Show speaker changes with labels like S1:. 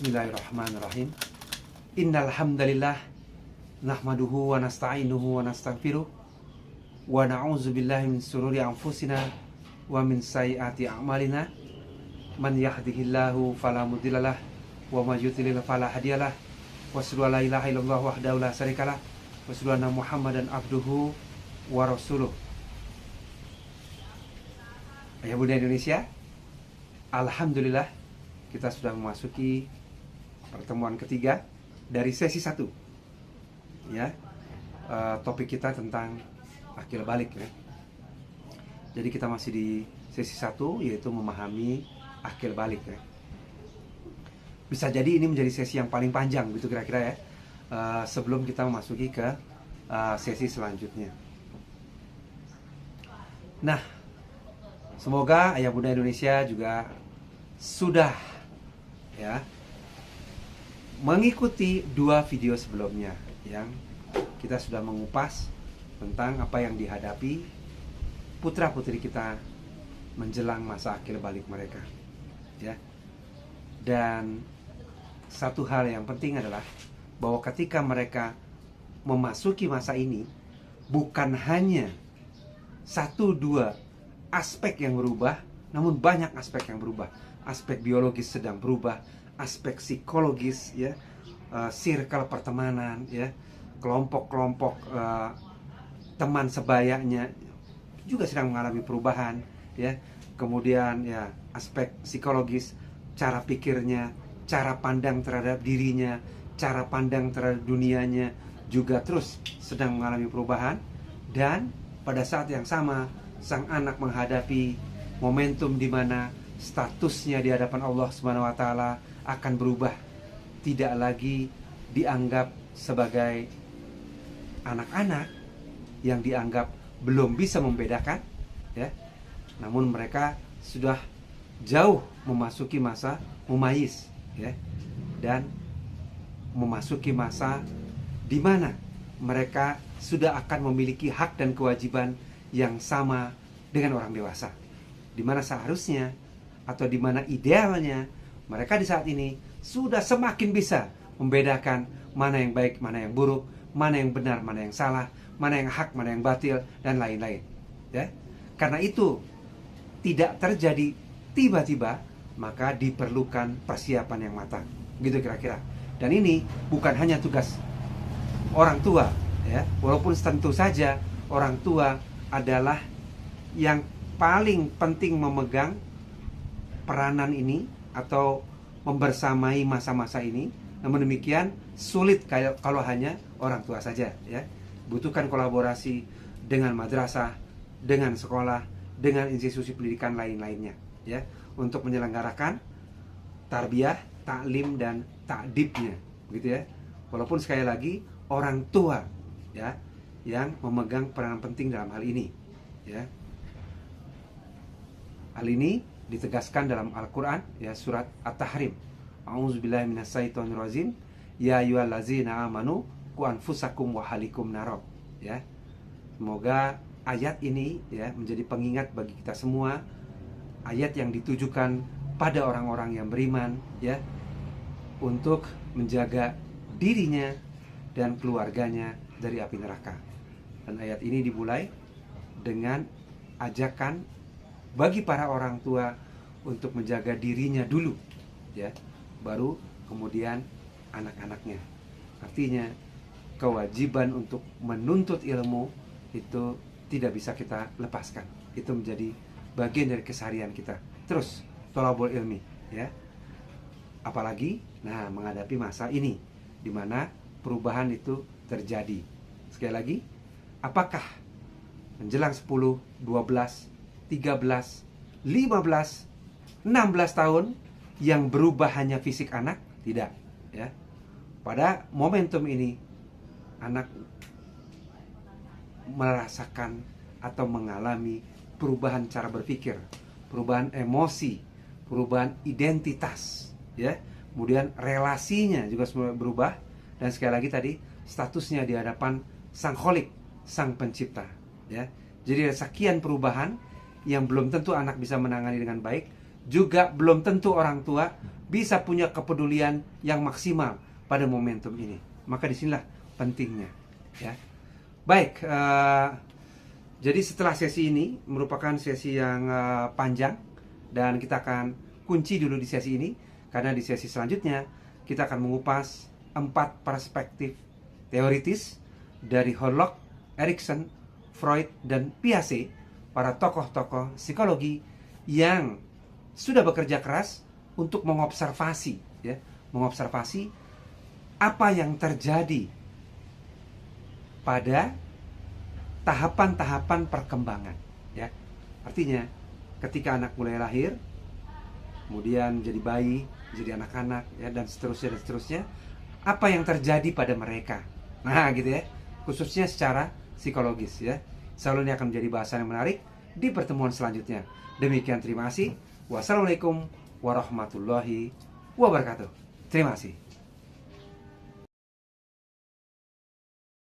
S1: Bismillahirrahmanirrahim. Innal hamdalillah nahmaduhu wa nasta'inuhu wa nastaghfiruh wa na'udzu billahi min shururi anfusina wa min sayyiati a'malina. Man yahdihillahu fala mudhillalah wa may yudlil fala hadiyalah. Wa asyhadu an la ilaha illallah wahdahu la syarikalah wa asyhadu anna Muhammadan abduhu wa rasuluh. Ayah Bunda Indonesia, alhamdulillah kita sudah memasuki pertemuan ketiga dari sesi 1 ya. Topik kita tentang akil balik ya. Jadi kita masih di sesi 1, yaitu memahami akil balik ya. Bisa jadi ini menjadi sesi yang paling panjang gitu kira-kira ya, sebelum kita memasuki ke sesi selanjutnya. Nah, semoga Ayah Bunda Indonesia juga sudah ya mengikuti 2 video sebelumnya yang kita sudah mengupas tentang apa yang dihadapi putra-putri kita menjelang masa akil balik mereka ya. Dan satu hal yang penting adalah bahwa ketika mereka memasuki masa ini, bukan hanya 1-2 aspek yang berubah, namun banyak aspek yang berubah. Aspek biologis sedang berubah, aspek psikologis ya, circle pertemanan ya, kelompok-kelompok teman sebayanya juga sedang mengalami perubahan ya. Kemudian ya, aspek psikologis, cara pikirnya, cara pandang terhadap dirinya, cara pandang terhadap dunianya juga terus sedang mengalami perubahan. Dan pada saat yang sama sang anak menghadapi momentum di mana statusnya di hadapan Allah Subhanahu wa taala akan berubah, tidak lagi dianggap sebagai anak-anak yang dianggap belum bisa membedakan ya. Namun mereka sudah jauh memasuki masa mumayyiz ya, dan memasuki masa di mana mereka sudah akan memiliki hak dan kewajiban yang sama dengan orang dewasa, di mana seharusnya atau di mana idealnya mereka di saat ini sudah semakin bisa membedakan mana yang baik, mana yang buruk, mana yang benar, mana yang salah, mana yang hak, mana yang batil, dan lain-lain ya. Karena itu tidak terjadi tiba-tiba, maka diperlukan persiapan yang matang gitu kira-kira. Dan ini bukan hanya tugas orang tua ya, walaupun tentu saja orang tua adalah yang paling penting memegang peranan ini atau membersamai masa-masa ini. Namun demikian sulit kalau hanya orang tua saja ya. Butuhkan kolaborasi dengan madrasah, dengan sekolah, dengan institusi pendidikan lain-lainnya ya, untuk menyelenggarakan tarbiyah, taklim, dan ta'dibnya gitu ya. Walaupun sekali lagi orang tua ya yang memegang peranan penting dalam hal ini ya. Hal ini ditegaskan dalam Al-Quran ya, surat At-Tahrim. A'udzubillahi minasyaitonirrajim. Ya ayyuhallazina amanu qu anfusakum wa ahlikum nar ya. Semoga ayat ini ya menjadi pengingat bagi kita semua, ayat yang ditujukan pada orang-orang yang beriman ya, untuk menjaga dirinya dan keluarganya dari api neraka. Dan ayat ini dimulai dengan ajakan bagi para orang tua untuk menjaga dirinya dulu ya, baru kemudian anak-anaknya. Artinya kewajiban untuk menuntut ilmu itu tidak bisa kita lepaskan. Itu menjadi bagian dari keseharian kita. Terus thalabul ilmi ya. Apalagi menghadapi masa ini di mana perubahan itu terjadi. Sekali lagi, apakah menjelang 10, 12, 13, 15, 16 tahun yang berubah hanya fisik anak? Tidak ya. Pada momentum ini anak merasakan atau mengalami perubahan cara berpikir, perubahan emosi, perubahan identitas ya. Kemudian relasinya juga semua berubah, dan sekali lagi tadi statusnya di hadapan Sang Kholik, Sang Pencipta ya. Jadi ada sekian perubahan yang belum tentu anak bisa menangani dengan baik, juga belum tentu orang tua bisa punya kepedulian yang maksimal pada momentum ini. Maka disinilah pentingnya, ya. Baik, jadi setelah sesi ini merupakan sesi yang panjang, dan kita akan kunci dulu di sesi ini, karena di sesi selanjutnya kita akan mengupas 4 perspektif teoritis dari Hollock, Erikson, Freud, dan Piaget, para tokoh-tokoh psikologi yang sudah bekerja keras untuk mengobservasi, ya, mengobservasi apa yang terjadi pada tahapan-tahapan perkembangan, ya. Artinya ketika anak mulai lahir, kemudian jadi bayi, jadi anak-anak, ya, dan seterusnya, apa yang terjadi pada mereka. Nah, gitu ya. Khususnya secara psikologis, ya. Selalu ini akan menjadi bahasan yang menarik di pertemuan selanjutnya. Demikian, terima kasih. Wassalamualaikum warahmatullahi wabarakatuh. Terima kasih.